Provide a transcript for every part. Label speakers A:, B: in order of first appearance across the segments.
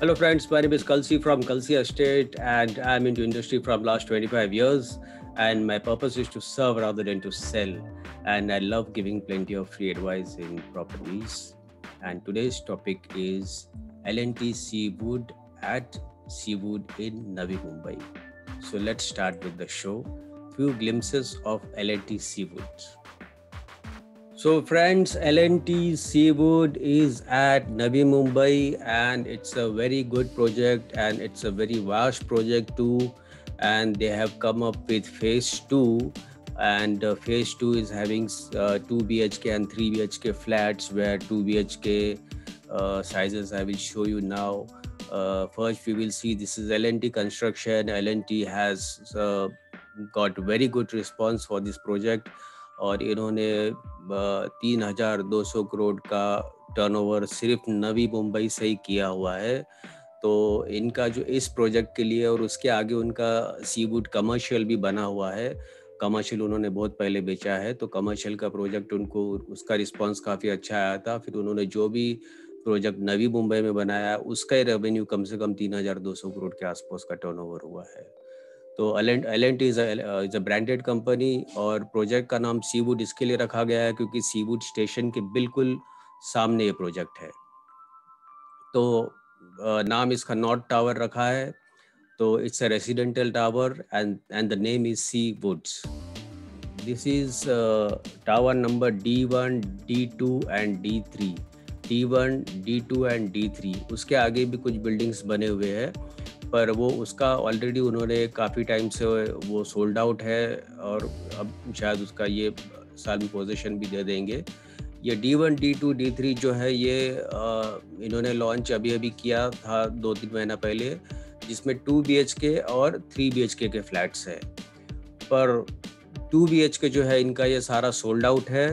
A: Hello friends, my name is Kalsi from Kalsi Estate and I'm into industry from last 25 years and my purpose is to serve rather than to sell, and I love giving plenty of free advice in properties. And today's topic is L&T Seawood at Seawood in Navi Mumbai. So let's start with the show. Few glimpses of L&T Seawood. So friends, L&T Seawood is at Navi Mumbai and it's a very good project and it's a very vast project too, and they have come up with phase 2, and phase 2 is having 2 BHK and 3 BHK flats, where 2 BHK sizes I will show you now. First we will see this is L&T construction. L&T has got very good response for this project और इन्होंने 3,200 करोड़ का turnover सिर्फ नवी मुंबई से ही किया हुआ है. तो इनका जो इस प्रोजेक्ट के लिए और उसके आगे उनका सीवुड कमर्शियल भी बना हुआ है. कमर्शियल उन्होंने बहुत पहले बेचा है, तो कमर्शियल का प्रोजेक्ट उनको उसका रिस्पांस काफ़ी अच्छा आया था. फिर उन्होंने जो भी प्रोजेक्ट नवी मुंबई में बनाया उसका ही रेवेन्यू कम से कम 3,200 करोड़ के आसपास का टर्नओवर हुआ है. तो L&T is a branded company और प्रोजेक्ट का नाम सीवुड इसके लिए रखा गया है क्योंकि सीवुड स्टेशन के बिल्कुल सामने ये प्रोजेक्ट है. तो नाम इसका नॉर्थ टावर रखा है. तो it's a residential tower and the name is Seawoods. This is tower number D1, D2 and D3. D1, D2 and D3. उसके आगे भी कुछ बिल्डिंग्स बने हुए हैं, पर वो उसका ऑलरेडी उन्होंने काफ़ी टाइम से वो सोल्ड आउट है और अब शायद उसका ये साल में पोजीशन भी दे देंगे. ये D1, D2, D3 जो है ये इन्होंने लॉन्च अभी किया था 2-3 महीना पहले, जिसमें 2 BHK और 3 BHK के फ्लैट्स हैं. पर 2 BHK जो है इनका ये सारा सोल्ड आउट है.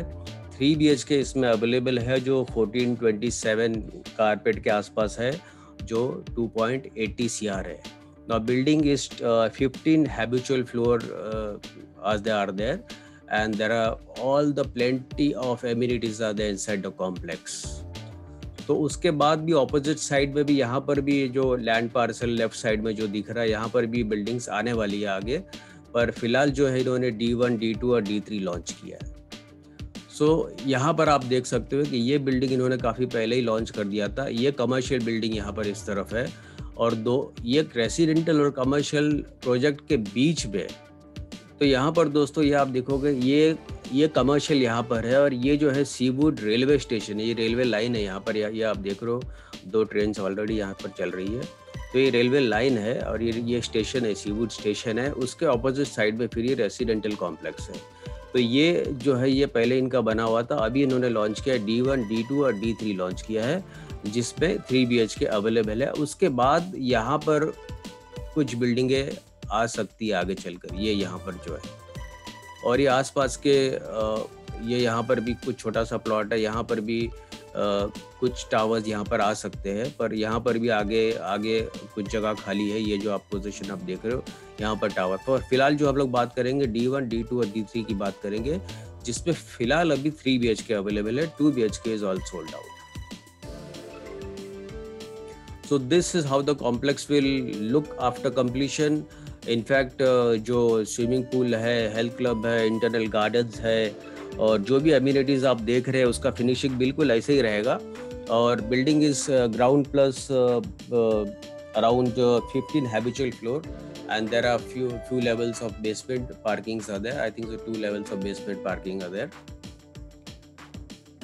A: 3 BHK इसमें अवेलेबल है जो 1427 कारपेट के आसपास है, जो 2.80 CR है. Now building is 15 habitual floor as they are there, and there are all the plenty of amenities are there inside the complex. तो उसके बाद भी ऑपोजिट साइड में भी यहाँ पर भी जो लैंड पार्सल लेफ्ट साइड में जो दिख रहा है, यहाँ पर भी बिल्डिंग्स आने वाली है आगे. पर फिलहाल जो है इन्होंने D1, D2 और D3 लॉन्च किया है. सो यहाँ पर आप देख सकते हो कि ये बिल्डिंग इन्होंने काफ़ी पहले ही लॉन्च कर दिया था. ये कमर्शियल बिल्डिंग यहाँ पर इस तरफ है और ये रेसिडेंशियल और कमर्शियल प्रोजेक्ट के बीच में. तो यहाँ पर दोस्तों ये आप देखोगे ये कमर्शियल यहाँ पर है और ये जो है सीवुड रेलवे स्टेशन है. ये रेलवे लाइन है यहाँ पर. ये आप देख रहे हो 2 ट्रेन ऑलरेडी यहाँ पर चल रही है. तो ये रेलवे लाइन है और ये स्टेशन है, सीवुड स्टेशन है. उसके ऑपोजिट साइड में फिर ये रेसिडेंशियल कॉम्प्लेक्स है. तो ये जो है ये पहले इनका बना हुआ था. अभी इन्होंने लॉन्च किया D1, D2 और D3 लॉन्च किया है, जिसमें 3 BHK अवेलेबल है. उसके बाद यहाँ पर कुछ बिल्डिंगें आ सकती है आगे चलकर. ये यहाँ पर जो है और ये आसपास के ये यहाँ पर भी कुछ छोटा सा प्लॉट है. यहाँ पर भी कुछ टावर्स यहाँ पर आ सकते हैं, पर यहाँ पर भी आगे कुछ जगह खाली है. ये जो आप पोजीशन आप देख रहे हो यहाँ पर टावर पर. फिलहाल जो हम लोग बात करेंगे D1, D2 और D3 की बात करेंगे, जिसमें फिलहाल अभी 3 BHK अवेलेबल है. 2 BHK is all sold out. So this is how the complex will look after completion. In fact, जो स्विमिंग पूल है, हेल्थ क्लब है, इंटरनल गार्डन्स है और जो भी अम्यूनिटीज आप देख रहे हैं उसका फिनिशिंग बिल्कुल ऐसे ही रहेगा. और building is ground plus around 15 habitual floor, and there are few levels of basement parkings are there. I think so 2 levels of basement parking are there.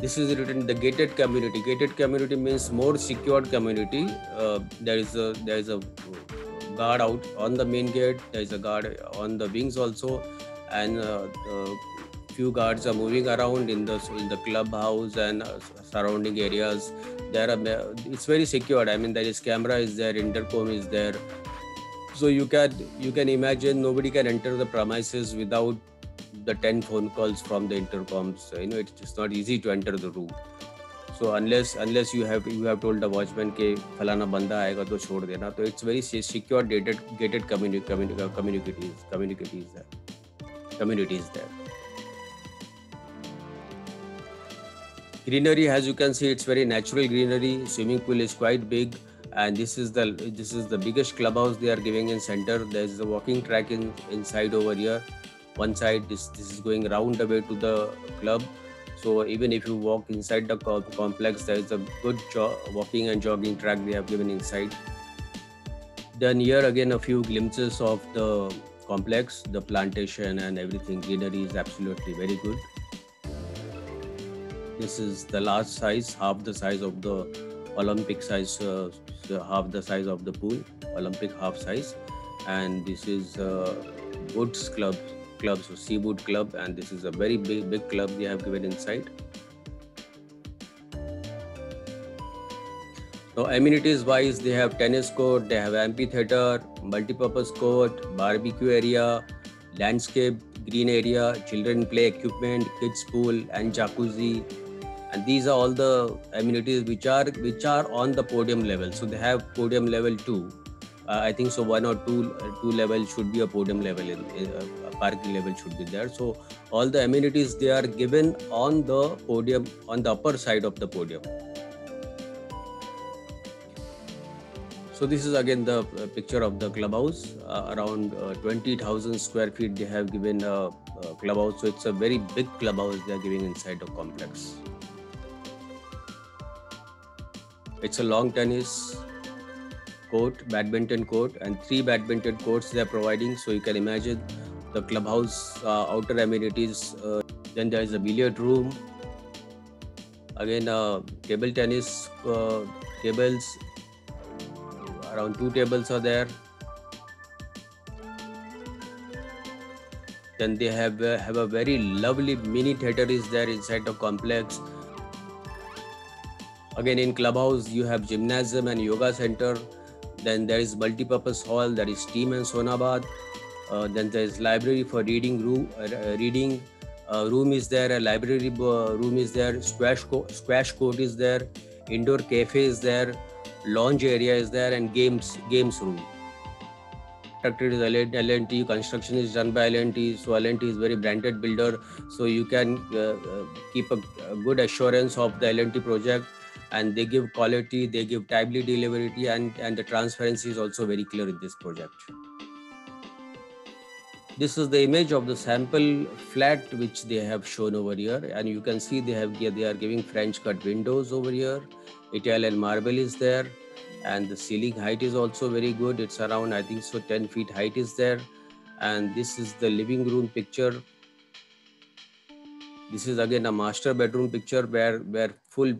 A: This is written the gated community. Gated community means more secured community. There is a guard out on the main gate. There is a guard on the wings also, and few guards are moving around in the clubhouse and surrounding areas. It's very secured. I mean, there is camera is there, intercom is there, so you can imagine nobody can enter the premises without the 10 phone calls from the intercoms. It's not easy to enter the room. So unless you have told the watchman के फलाना बंदा आएगा तो छोड़ देना. तो it's very secure gated communities there. Greenery, as you can see, it's very natural greenery. Swimming pool is quite big. and this is the biggest clubhouse they are giving in center. There is a walking track inside over here. One side, this is going round the way to the club. So even if you walk inside the complex, there is a good walking and jogging track they have given inside. Then here again a few glimpses of the complex, the plantation and everything. Greenery is absolutely very good. This is the large size, half the size of the Olympic size, half the size of the pool, Olympic half size. And this is Woods Club, so Seawood Club, and this is a very big club they have given inside. Now amenities wise, they have tennis court, they have amphitheater, multi-purpose court, barbecue area, landscape, green area, children play equipment, kids pool and jacuzzi. And these are all the amenities which are on the podium level. So they have podium level 2. I think so 1 or 2 levels should be a podium level, a parking level should be there. So all the amenities they are given on the podium, on the upper side of the podium. So this is again the picture of the clubhouse. Around 20,000 square feet they have given a clubhouse. So it's a very big clubhouse they are giving inside the complex. It's a long tennis court, badminton court, and 3 badminton courts they are providing. So you can imagine the clubhouse outer amenities. Then there is a billiard room. Again, table tennis tables. Around 2 tables are there. Then they have a very lovely mini theater is there inside the complex. Again, in clubhouse you have gymnasium and yoga center. Then there is multi-purpose hall. There is steam and sauna bath. Then there is library for reading room. Room is there. A library room is there. Squash court is there. Indoor cafe is there. Lounge area is there, and games room. Constructed is L&T. Construction is done by L&T. So L&T is very branded builder. So you can keep a good assurance of the L&T project, and they give quality, they give timely delivery, and the transparency is also very clear in this project. This is the image of the sample flat which they have shown over here, and you can see they are giving French cut windows over here. Italian marble is there, and the ceiling height is also very good. It's around, I think so, 10 feet height is there. And this is the living room picture. This is again a master bedroom picture where full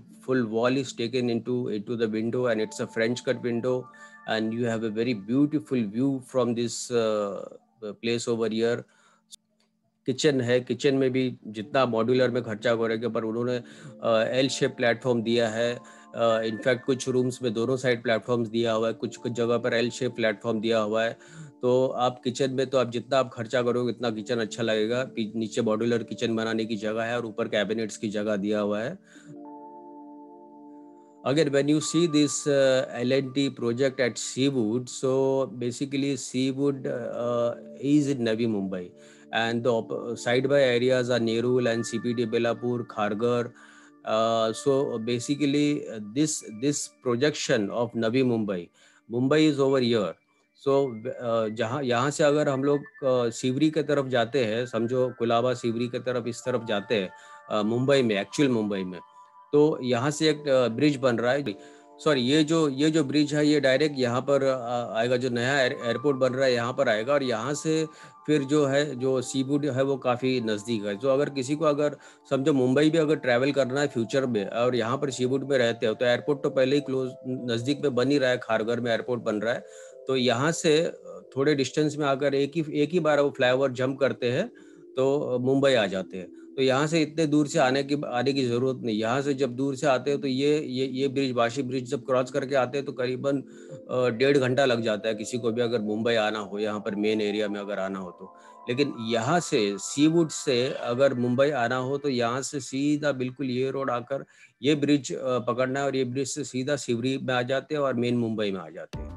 A: wall is taken into the window, and it's a French cut window, and you have a very beautiful view from this place over here. Kitchen है, kitchen में भी जितना modular में खर्चा करेंगे, पर उन्होंने L shape platform दिया है. इनफैक्ट कुछ रूम्स में दोनों साइड प्लेटफॉर्म्स दिया हुआ है, कुछ जगह पर एल शेप प्लेटफॉर्म दिया हुआ है. तो आप किचन में तो आप जितना आप खर्चा करोगे उतना किचन अच्छा लगेगा. नीचे मॉड्यूलर किचन बनाने की जगह है और ऊपर कैबिनेट्स की जगह दिया हुआ है. Again, when you see this L&T project at Seawood, so basically Seawood is in Navi Mumbai, and the side-by areas are Nerul and CPD Belapur, Kharghar. So basically this projection of Navi Mumbai is over here. So यहाँ से अगर हम लोग सीवरी की तरफ जाते हैं, समझो कुलाबा सीवरी की तरफ इस तरफ जाते हैं मुंबई में, एक्चुअल मुंबई में, तो यहाँ से एक ब्रिज बन रहा है. सॉरी, ये जो ब्रिज है ये डायरेक्ट यहाँ पर आएगा. जो नया एयरपोर्ट बन रहा है यहाँ पर आएगा, और यहाँ से फिर जो सीवुड है वो काफ़ी नज़दीक है. तो अगर किसी को अगर समझो मुंबई भी अगर ट्रैवल करना है फ्यूचर में और यहाँ पर सीवुड में रहते हो, तो एयरपोर्ट तो पहले ही नज़दीक में बन ही रहा है. खारघर में एयरपोर्ट बन रहा है, तो यहाँ से थोड़े डिस्टेंस में आकर एक ही बार वो फ्लाईओवर जंप करते हैं तो मुंबई आ जाते हैं. तो यहाँ से इतने दूर से आने की ज़रूरत नहीं. यहाँ से जब दूर से आते हैं तो ये ब्रिज, वाशी ब्रिज जब क्रॉस करके आते हैं तो करीबन 1.5 घंटा लग जाता है किसी को भी अगर मुंबई आना हो, यहाँ पर मेन एरिया में अगर आना हो तो. लेकिन यहाँ से सीवुड से अगर मुंबई आना हो तो यहाँ से सीधा बिल्कुल ये रोड आकर ये ब्रिज पकड़ना है, और ये ब्रिज से सीधा सीवरी में आ जाते हैं और मेन मुंबई में आ जाते हैं.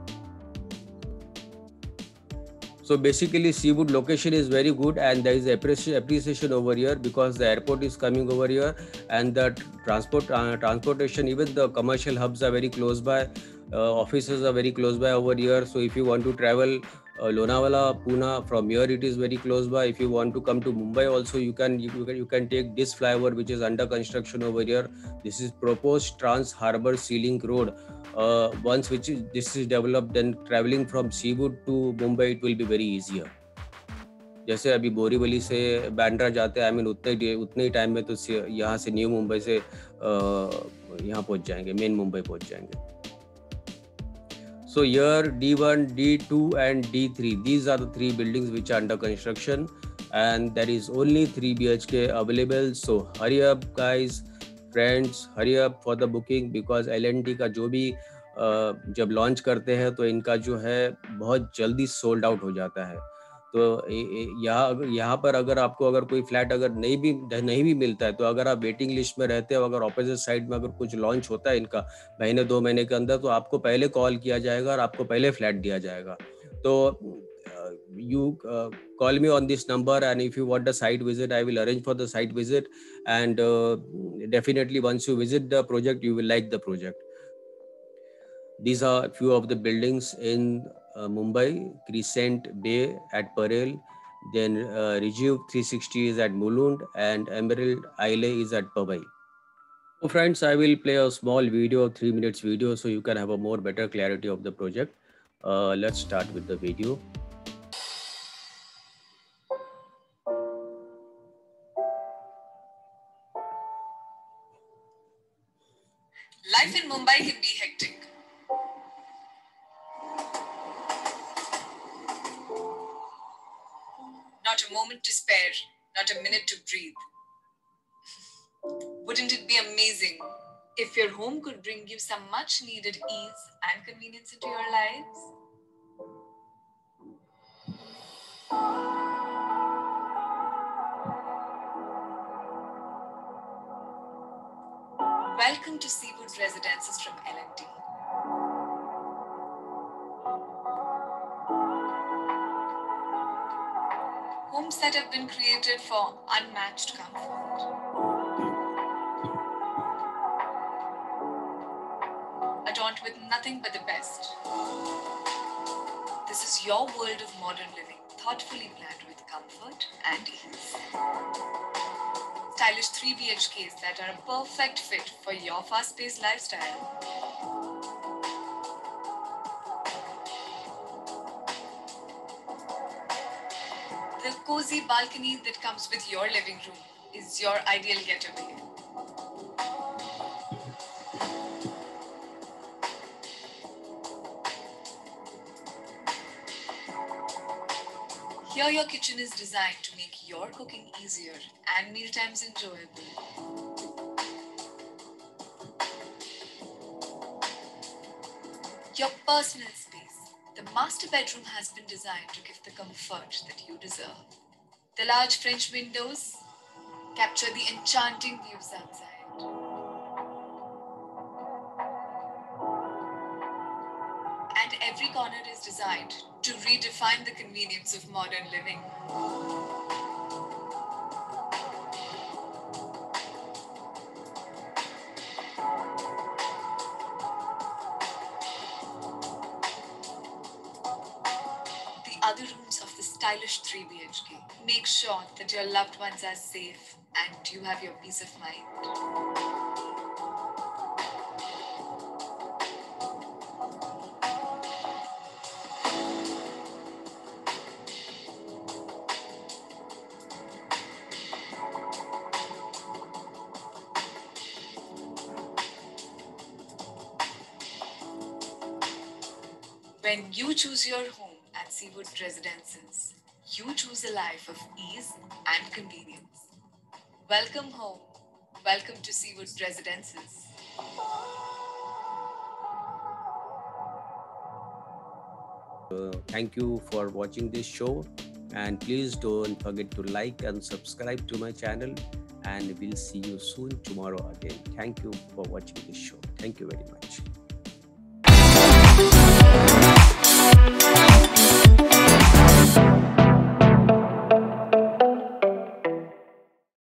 A: So basically, Seawood location is very good, and there is appreciation over here because the airport is coming over here, and the transportation, even the commercial hubs are very close by. Offices are very close by over here. So if you want to travel Lonavala, Pune, from here it is very close by. If you want to come to Mumbai also, you can take this flyover which is under construction over here. This is proposed Trans Harbour Sea Link Road. Once this is developed, then traveling from Seawood to Mumbai it will be very easier. जैसे अभी बोरीवली से बांद्रा जाते हैं, उतने ही time में तो यहाँ से न्यू मुंबई से यहाँ पहुँच जाएंगे, मेन मुंबई पहुँच जाएंगे. So here D1, D2 and D3, these are the 3 buildings which are under construction, and there is only 3 BHK available. So hurry up guys, friends, hurry up for the booking because L&T का जो भी जब launch करते हैं तो इनका जो है बहुत जल्दी सोल्ड आउट हो जाता है. तो यहाँ पर अगर कोई फ्लैट अगर नहीं भी मिलता है, तो अगर आप वेटिंग लिस्ट में रहते हो, अगर ऑपोजिट साइड में अगर कुछ लॉन्च होता है इनका 1-2 महीने के अंदर, तो आपको पहले कॉल किया जाएगा और आपको पहले फ्लैट दिया जाएगा. तो you call me on this number, and if you want the site visit, I will arrange for the site visit, and definitely once you visit the project, you will like the project. These are few of the buildings in Mumbai: Crescent Bay at Parel, then Rejuve 360 is at Mulund, and Emerald Isle is at Powai. So friends, I will play a small video, 3 minutes video, so you can have a more better clarity of the project. Let's start with the video.
B: Life in Mumbai can be hectic. Not a moment to spare, not a minute to breathe. Wouldn't it be amazing if your home could bring you some much needed ease and convenience into your lives? Welcome to Seawood Residences from L&T. Homes that have been created for unmatched comfort. Adorned with nothing but the best. This is your world of modern living, thoughtfully planned with comfort and ease. Stylish 3 BHKs that are a perfect fit for your fast-paced lifestyle. The cozy balcony that comes with your living room is your ideal getaway. Here your kitchen is designed to make your cooking easier and mealtimes enjoyable. Your personal space. The master bedroom has been designed to give the comfort that you deserve. The large French windows capture the enchanting views outside. And every corner is designed to redefine the convenience of modern living. The other rooms of the stylish 3 BHK make sure that your loved ones are safe and you have your peace of mind. When you choose your home at Seawood Residences, you choose a life of ease and convenience. Welcome home. Welcome to Seawood Residences.
A: Thank you for watching this show, and please don't forget to like and subscribe to my channel, and we'll see you soon tomorrow again. Thank you for watching this show. Thank you very much. Bye.